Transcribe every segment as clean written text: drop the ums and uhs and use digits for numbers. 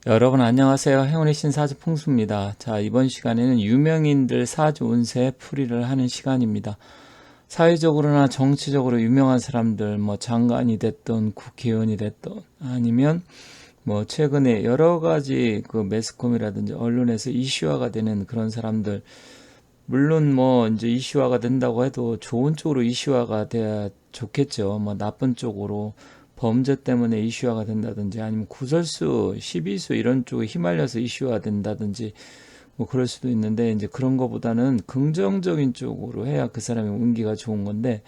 여러분 안녕하세요. 행운의 신사주 풍수입니다. 자, 이번 시간에는 유명인들 사주 운세 풀이를 하는 시간입니다. 사회적으로나 정치적으로 유명한 사람들, 뭐 장관이 됐던 국회의원이 됐던 아니면 뭐 최근에 여러 가지 그 매스컴이라든지 언론에서 이슈화가 되는 그런 사람들, 물론 뭐 이제 이슈화가 된다고 해도 좋은 쪽으로 이슈화가 돼야 좋겠죠. 뭐 나쁜 쪽으로 범죄 때문에 이슈화가 된다든지 아니면 구설수, 시비수 이런 쪽에 휘말려서 이슈화 된다든지 뭐 그럴 수도 있는데 이제 그런 거보다는 긍정적인 쪽으로 해야 그 사람의 운기가 좋은 건데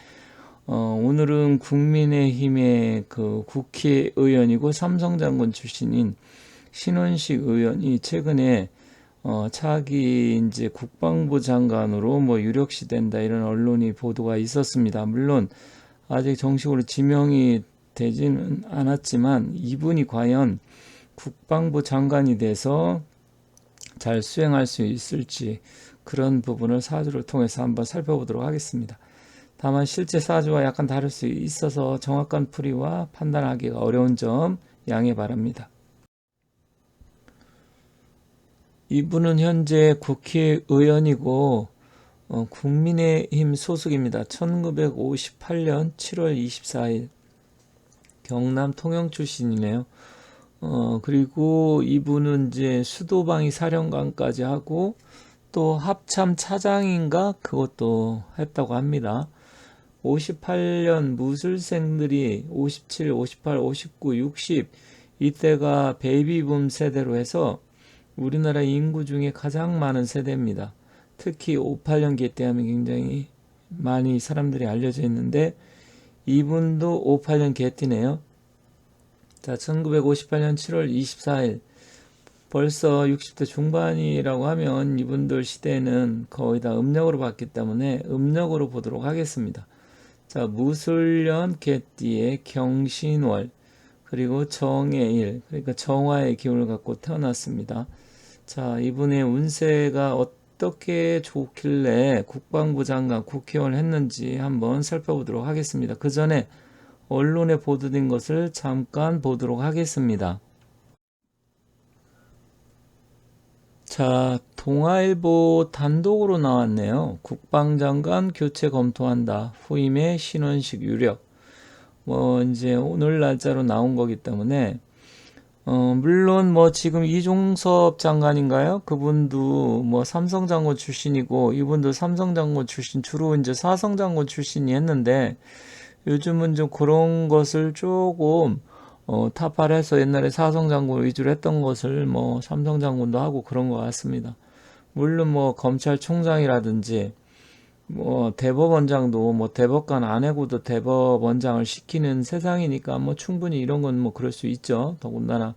오늘은 국민의힘의 그 국회의원이고 삼성장군 출신인 신원식 의원이 최근에 차기 이제 국방부 장관으로 뭐 유력시 된다 이런 언론이 보도가 있었습니다. 물론 아직 정식으로 지명이 되지는 않았지만 이분이 과연 국방부 장관이 돼서 잘 수행할 수 있을지 그런 부분을 사주를 통해서 한번 살펴보도록 하겠습니다. 다만 실제 사주와 약간 다를 수 있어서 정확한 풀이와 판단하기가 어려운 점 양해 바랍니다. 이분은 현재 국회의원이고 국민의힘 소속입니다. 1958년 7월 24일 경남 통영 출신이네요. 그리고 이분은 이제 수도방위 사령관까지 하고 또 합참 차장인가 그것도 했다고 합니다. 58년 무술생들이 57, 58, 59, 60 이때가 베이비붐 세대로 해서 우리나라 인구 중에 가장 많은 세대입니다. 특히 58년 개띠하면 굉장히 많이 사람들이 알려져 있는데 이분도 58년 개띠네요. 자, 1958년 7월 24일 벌써 60대 중반이라고 하면 이분들 시대는 거의 다 음력으로 봤기 때문에 음력으로 보도록 하겠습니다. 자, 무술년 개띠의 경신월 그리고 정해일 그러니까 정화의 기운을 갖고 태어났습니다. 자, 이분의 운세가 어떻게 좋길래 국방부 장관 국회의원을 했는지 한번 살펴보도록 하겠습니다. 그 전에 언론에 보도된 것을 잠깐 보도록 하겠습니다. 자, 동아일보 단독으로 나왔네요. 국방장관 교체 검토한다. 후임의 신원식 유력. 뭐 이제 오늘 날짜로 나온 거기 때문에 물론 뭐 지금 이종섭 장관인가요? 그분도 뭐 삼성장군 출신이고 이분도 삼성장군 출신 주로 이제 사성장군 출신이 했는데 요즘은 좀 그런 것을 조금 타파해서 옛날에 사성장군 위주로 했던 것을 뭐 삼성장군도 하고 그런 것 같습니다. 물론 뭐 검찰총장이라든지 뭐 대법원장도 뭐 대법관 안 해고도 대법원장을 시키는 세상이니까 뭐 충분히 이런 건 뭐 그럴 수 있죠. 더군다나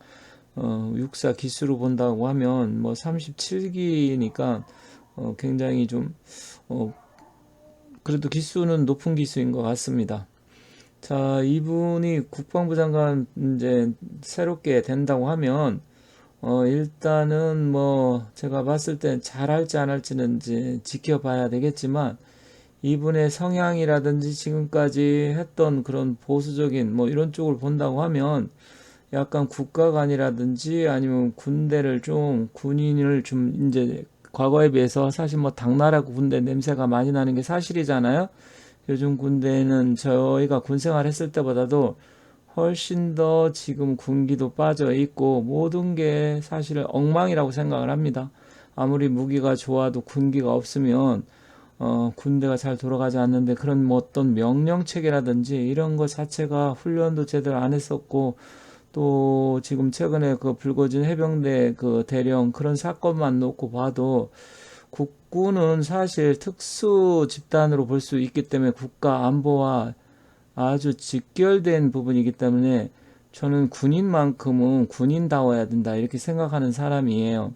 육사 기수로 본다고 하면 뭐 37기니까 굉장히 좀 그래도 기수는 높은 기수인 것 같습니다. 자, 이분이 국방부 장관 이제 새롭게 된다고 하면 일단은 뭐 제가 봤을 땐 잘할지 안 할지는 이제 지켜봐야 되겠지만 이분의 성향이라든지 지금까지 했던 그런 보수적인 뭐 이런 쪽을 본다고 하면 약간 국가관이라든지 아니면 군대를 좀 군인을 좀 이제 과거에 비해서 사실 뭐 당나라 군대 냄새가 많이 나는 게 사실이잖아요. 요즘 군대는 저희가 군 생활했을 때보다도 훨씬 더 지금 군기도 빠져 있고 모든 게 사실 엉망이라고 생각을 합니다. 아무리 무기가 좋아도 군기가 없으면 군대가 잘 돌아가지 않는데 그런 뭐 어떤 명령 체계라든지 이런 것 자체가 훈련도 제대로 안 했었고 또 지금 최근에 그 불거진 해병대 그 대령 그런 사건만 놓고 봐도 국군은 사실 특수 집단으로 볼 수 있기 때문에 국가 안보와 아주 직결된 부분이기 때문에 저는 군인만큼은 군인다워야 된다 이렇게 생각하는 사람이에요.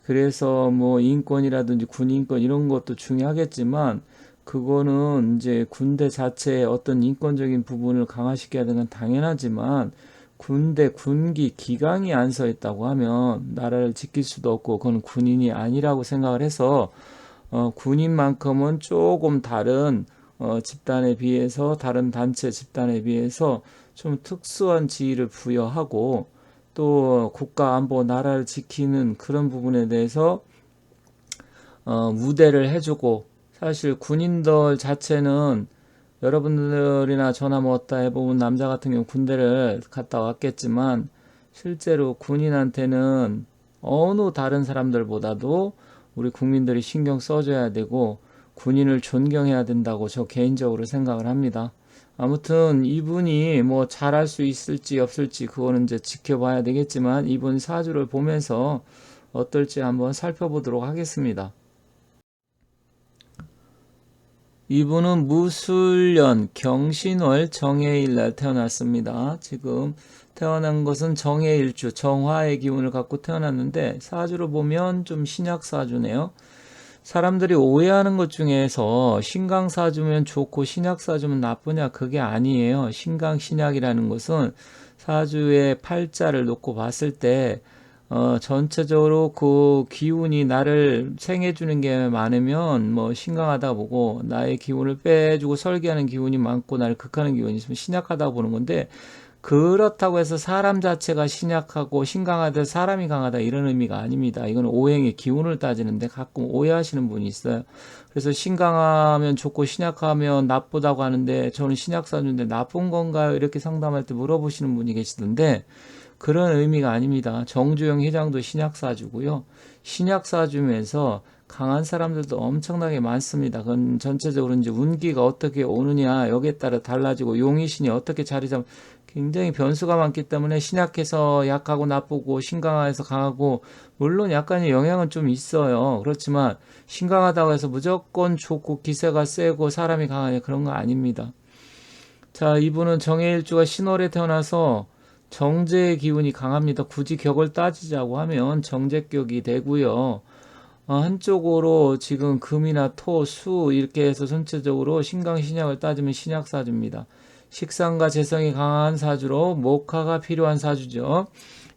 그래서 뭐 인권이라든지 군인권 이런 것도 중요하겠지만 그거는 이제 군대 자체의 어떤 인권적인 부분을 강화시켜야 되는 건 당연하지만 군대 군기 기강이 안 서 있다고 하면 나라를 지킬 수도 없고 그건 군인이 아니라고 생각을 해서 군인만큼은 조금 다른 집단에 비해서 다른 단체 집단에 비해서 좀 특수한 지위를 부여하고 또 국가 안보 나라를 지키는 그런 부분에 대해서 무대를 해주고, 사실 군인들 자체는 여러분들이나 저나 뭐 어따 해보면 남자 같은 경우 군대를 갔다 왔겠지만 실제로 군인한테는 어느 다른 사람들보다도 우리 국민들이 신경 써줘야 되고 군인을 존경해야 된다고 저 개인적으로 생각을 합니다. 아무튼 이분이 뭐 잘할 수 있을지 없을지 그거는 이제 지켜봐야 되겠지만 이분 사주를 보면서 어떨지 한번 살펴보도록 하겠습니다. 이분은 무술년 경신월 정해일날 태어났습니다. 지금 태어난 것은 정해일주 정화의 기운을 갖고 태어났는데 사주를 보면 좀 신약사주네요. 사람들이 오해하는 것 중에서 신강사주면 좋고 신약사주면 나쁘냐, 그게 아니에요. 신강신약이라는 것은 사주의 팔자를 놓고 봤을 때 전체적으로 그 기운이 나를 생해주는 게 많으면 뭐 신강하다 보고, 나의 기운을 빼주고 설계하는 기운이 많고 나를 극하는 기운이 있으면 신약하다 보는 건데, 그렇다고 해서 사람 자체가 신약하고 신강하다 사람이 강하다 이런 의미가 아닙니다. 이건 오행의 기운을 따지는데 가끔 오해하시는 분이 있어요. 그래서 신강하면 좋고 신약하면 나쁘다고 하는데 저는 신약사주인데 나쁜 건가요? 이렇게 상담할 때 물어보시는 분이 계시던데 그런 의미가 아닙니다. 정주영 회장도 신약사주고요. 신약사주면서 강한 사람들도 엄청나게 많습니다. 그건 전체적으로 이제 운기가 어떻게 오느냐 여기에 따라 달라지고 용의신이 어떻게 자리 잡 굉장히 변수가 많기 때문에 신약해서 약하고 나쁘고 신강해서 강하고 물론 약간의 영향은 좀 있어요. 그렇지만 신강하다고 해서 무조건 좋고 기세가 세고 사람이 강하냐 그런 거 아닙니다. 자, 이분은 정해일주가 신월에 태어나서 정제의 기운이 강합니다. 굳이 격을 따지자고 하면 정제격이 되고요. 한쪽으로 지금 금이나 토, 수 이렇게 해서 전체적으로 신강 신약을 따지면 신약사주입니다. 식상과 재성이 강한 사주로 목화가 필요한 사주죠.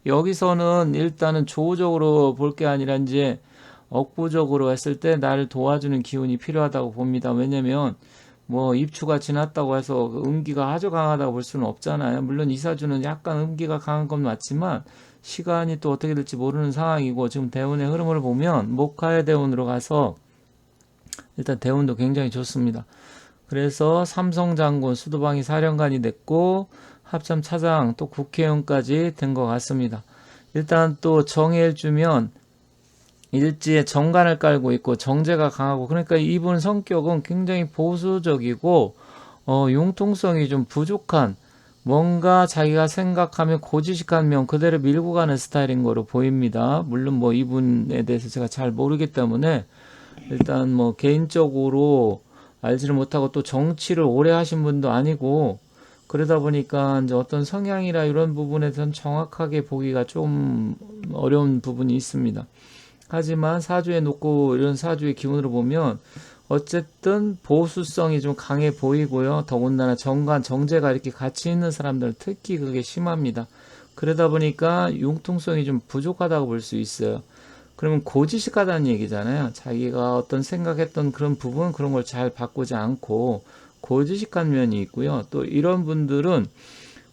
여기서는 일단은 조적으로 볼 게 아니라 이제 억부적으로 했을 때 나를 도와주는 기운이 필요하다고 봅니다. 왜냐면 뭐 입추가 지났다고 해서 음기가 아주 강하다고 볼 수는 없잖아요. 물론 이 사주는 약간 음기가 강한 건 맞지만 시간이 또 어떻게 될지 모르는 상황이고, 지금 대운의 흐름을 보면 목화의 대운으로 가서 일단 대운도 굉장히 좋습니다. 그래서 삼성장군 수도방위 사령관이 됐고 합참 차장 또 국회의원까지 된 것 같습니다. 일단 또 정해주면 일지에 정관을 깔고 있고 정제가 강하고, 그러니까 이분 성격은 굉장히 보수적이고 융통성이 좀 부족한, 뭔가 자기가 생각하면 고지식한 면 그대로 밀고 가는 스타일인 거로 보입니다. 물론 뭐 이분에 대해서 제가 잘 모르기 때문에 일단 뭐 개인적으로 알지를 못하고, 또 정치를 오래 하신 분도 아니고 그러다 보니까 이제 어떤 성향이라 이런 부분에 대해서는 정확하게 보기가 좀 어려운 부분이 있습니다. 하지만 사주에 놓고 이런 사주의 기운으로 보면 어쨌든 보수성이 좀 강해 보이고요. 더군다나 정관, 정제가 이렇게 같이 있는 사람들은 특히 그게 심합니다. 그러다 보니까 융통성이 좀 부족하다고 볼 수 있어요. 그러면 고지식하다는 얘기잖아요. 자기가 어떤 생각했던 그런 부분, 그런 걸 잘 바꾸지 않고 고지식한 면이 있고요. 또 이런 분들은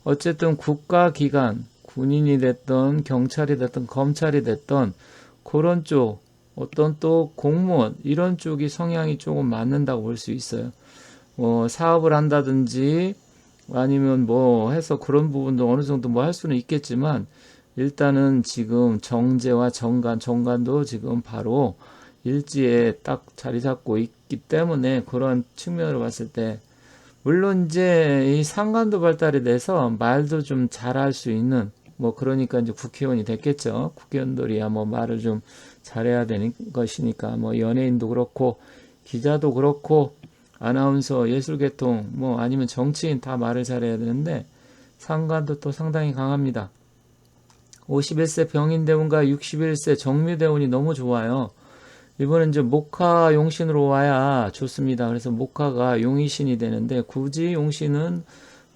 어쨌든 국가기관, 군인이 됐던 경찰이 됐던 검찰이 됐던 그런 쪽, 어떤 또 공무원 이런 쪽이 성향이 조금 맞는다고 볼 수 있어요. 뭐 사업을 한다든지 아니면 뭐 해서 그런 부분도 어느 정도 뭐 할 수는 있겠지만, 일단은 지금 정제와 정관, 정관도 지금 바로 일지에 딱 자리 잡고 있기 때문에 그런 측면으로 봤을 때, 물론 이제 이 상관도 발달이 돼서 말도 좀 잘할 수 있는, 뭐 그러니까 이제 국회의원이 됐겠죠. 국회의원들이야 뭐 말을 좀 잘해야 되는 것이니까, 뭐 연예인도 그렇고 기자도 그렇고 아나운서, 예술계통 뭐 아니면 정치인 다 말을 잘해야 되는데 상관도 또 상당히 강합니다. 51세 병인대운과 61세 정묘대운이 너무 좋아요. 이번엔 이제 목화 용신으로 와야 좋습니다. 그래서 목화가 용의신이 되는데, 굳이 용신은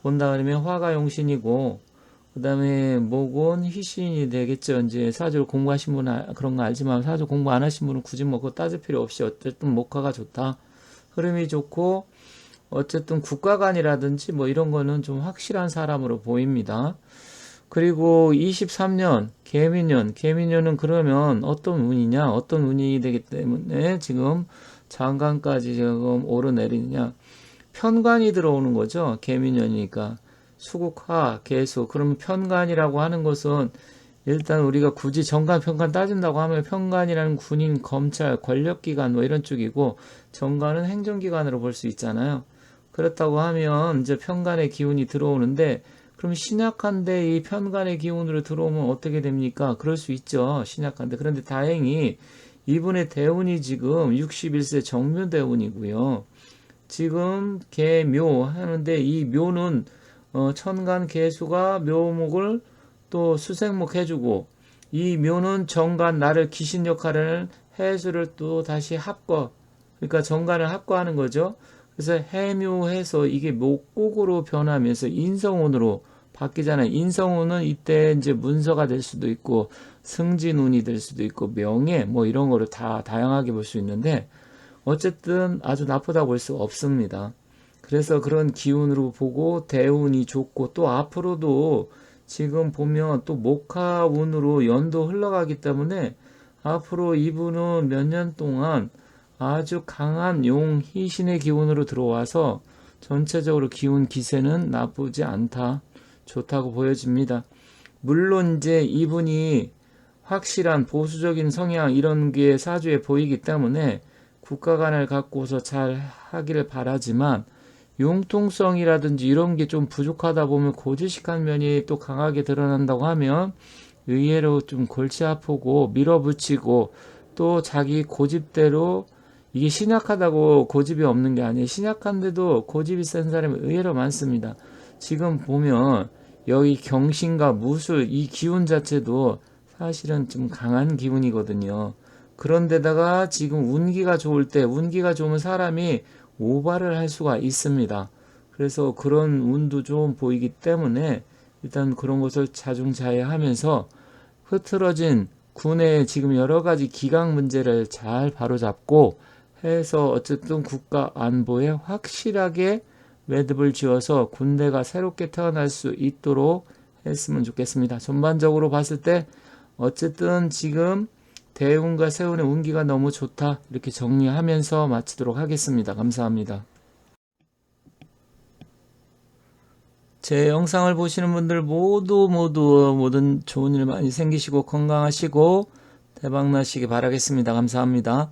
본다 그러면 화가 용신이고 그 다음에 목은 희신이 되겠죠. 이제 사주를 공부하신 분은 그런 거 알지만 사주 공부 안 하신 분은 굳이 뭐 그거 따질 필요 없이 어쨌든 목화가 좋다. 흐름이 좋고 어쨌든 국가관이라든지 뭐 이런 거는 좀 확실한 사람으로 보입니다. 그리고 23년 개미년은 그러면 어떤 운이냐? 어떤 운이 되기 때문에 지금 장관까지 지금 오르내리느냐? 편관이 들어오는 거죠. 개미년이니까. 수국화, 개수. 그러면 편관이라고 하는 것은 일단 우리가 굳이 정관, 편관 따진다고 하면 편관이라는 군인, 검찰, 권력기관 뭐 이런 쪽이고 정관은 행정기관으로 볼 수 있잖아요. 그렇다고 하면 이제 편관의 기운이 들어오는데 그럼 신약한데 이 편관의 기운으로 들어오면 어떻게 됩니까? 그럴 수 있죠. 신약한데. 그런데 다행히 이분의 대운이 지금 61세 정묘대운이고요. 지금 개묘 하는데 이 묘는 천간 개수가 묘목을 또 수생목 해주고 이 묘는 정간 나를 귀신 역할을 해수를 또 다시 합거 그러니까 정간을 합거하는 거죠. 그래서 해묘해서 이게 목국으로 변하면서 인성운으로 바뀌잖아요. 인성운은 이때 이제 문서가 될 수도 있고 승진운이 될 수도 있고 명예 뭐 이런 거를 다 다양하게 볼 수 있는데 어쨌든 아주 나쁘다고 볼 수 없습니다. 그래서 그런 기운으로 보고 대운이 좋고 또 앞으로도 지금 보면 또 목화운으로 연도 흘러가기 때문에 앞으로 이분은 몇 년 동안 아주 강한 용 희신의 기운으로 들어와서 전체적으로 기운 기세는 나쁘지 않다. 좋다고 보여집니다. 물론 이제 이분이 확실한 보수적인 성향 이런 게 사주에 보이기 때문에 국가관을 갖고서 잘 하기를 바라지만 융통성이라든지 이런 게 좀 부족하다 보면 고지식한 면이 또 강하게 드러난다고 하면 의외로 좀 골치 아프고 밀어붙이고 또 자기 고집대로 이게 신약하다고 고집이 없는 게 아니에요. 신약한데도 고집이 센 사람이 의외로 많습니다. 지금 보면 여기 경신과 무술 이 기운 자체도 사실은 좀 강한 기운이거든요. 그런데다가 지금 운기가 좋을 때 운기가 좋으면 사람이 오바를 할 수가 있습니다. 그래서 그런 운도 좀 보이기 때문에 일단 그런 것을 자중자애하면서 흐트러진 군의 지금 여러 가지 기강 문제를 잘 바로잡고 해서 어쨌든 국가 안보에 확실하게 매듭을 지어서 군대가 새롭게 태어날 수 있도록 했으면 좋겠습니다. 전반적으로 봤을 때 어쨌든 지금 대운과 세운의 운기가 너무 좋다 이렇게 정리하면서 마치도록 하겠습니다. 감사합니다. 제 영상을 보시는 분들 모두 모든 좋은 일 많이 생기시고 건강하시고 대박 나시기 바라겠습니다. 감사합니다.